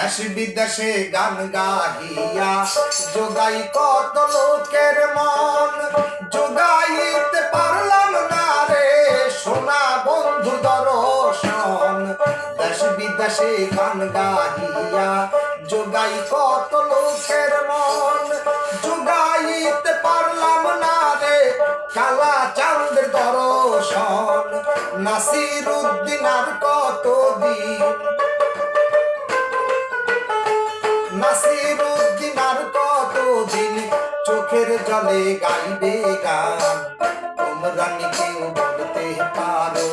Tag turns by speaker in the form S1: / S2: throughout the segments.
S1: দেশ বিদেশে গান গাহিয়া যোগাই কত লোকের মন, যোগাইতে পারলাম না রে সোনা বন্ধু দর্শন। দেশ বিদেশে গান গাহিয়া যোগাই কত লোকের মন, যোগাইতে পারলাম না রে কালা চাঁদের দর্শন। নাসির উদ্দিন আর কতদিন, নাসির উদ্দিন আর কতদিন চোখের জলে গাইবে গান। তোমরা কেউ বলতে পারো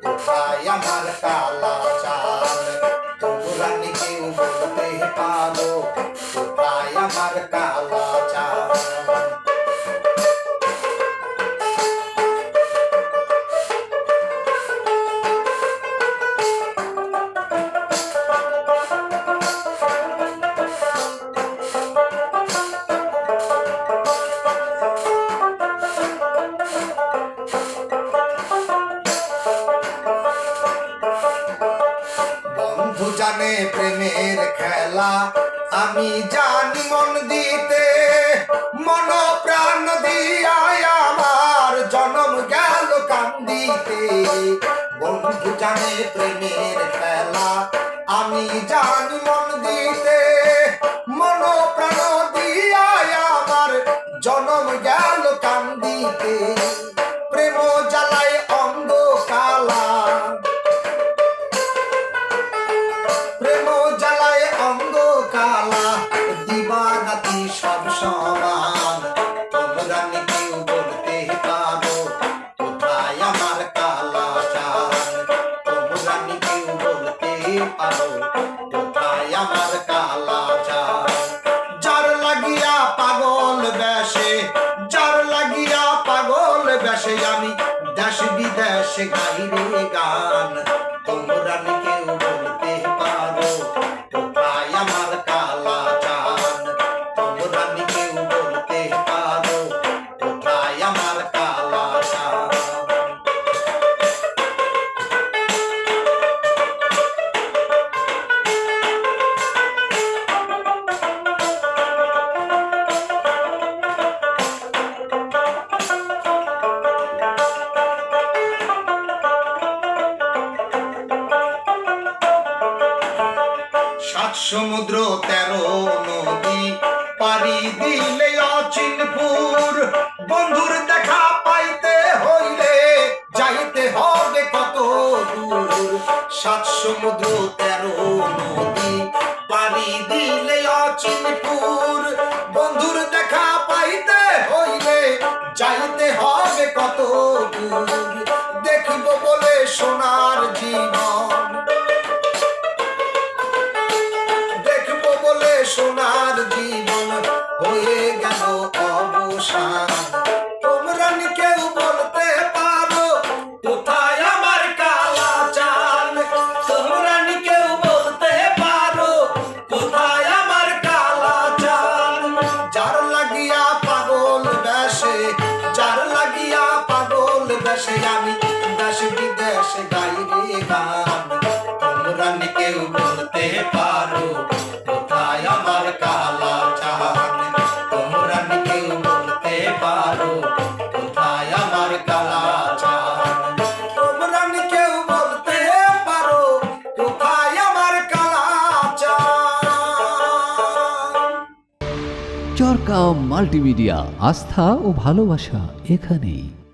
S1: কোথায় আমার কালা চাঁদ, তোমরা কেউ বলতে পারো কোথায় আমার কালা চাঁদ। বন্ধু জানে প্রেমের খেলা, আমি জানি মন দিতে, মন প্রাণ দিয়া আমার জনম গেল কান্দিতে। বন্ধু জানে প্রেমের খেলা, আমি জানি মন দিতে, মন প্রাণ দিয়া আমার জনম গেল কান্দিতে। প্রেম জ্বালায় অন্ধ কালা, প্রেম জ্বালায় অঙ্গ কালা, দিবারাতি সব সমান। তোমরা কেউ বলতে পারো কোথায় আমার কালা চাঁদ, তোমরা কেউ বলতে পারো কোথায় আমার কালা চাঁদ। যার লাগিয়া পাগল বেশে, যার লাগিয়া পাগল বেশে আমি দেশ বিদেশ গাইরে গান। তোমরা কেউ বলতে পারো কোথায় আমার কালা চাঁদ, তোমরা কেউ বলতে পারো কোথায় আমার কালা চাঁদ। সাত সমুদ্র 13 নদী পাড়ি দিলে অচিনপুর, বন্ধুর দেখা পাইতে হইলে যাইতে হবে কত দূর। সাত সমুদ্র 13 নদী পাড়ি দিলে অচিনপুর, বন্ধুর দেখা পাইতে হইলে যাইতে হবে কত দূর। দেখব বলে সোনার জীবন, দেখব বলে সোনার জীবন হয়ে গেল অবসান। তোমরা কেউ বলতে পারো কোথায় আমার কালা চাঁদ, তোমরা কেউ বলতে পারো কোথায় আমার কালা চাঁদ। যার লাগিয়া পাগল বেশে, যার লাগিয়া পাগল বেশে আমি দেশ বিদেশ গাইরে গান। তোমরা কেউ বলতে পারো কোথায় আমার কালা চাঁদ, তোমরা কেউ বলতে পারো কোথায় আমার কালা চাঁদ, তোমরা কেউ বলতে পারো কোথায় আমার কালা চাঁদ।
S2: চরকা মাল্টিমিডিয়া, আস্থা ও ভালোবাসা এখানেই।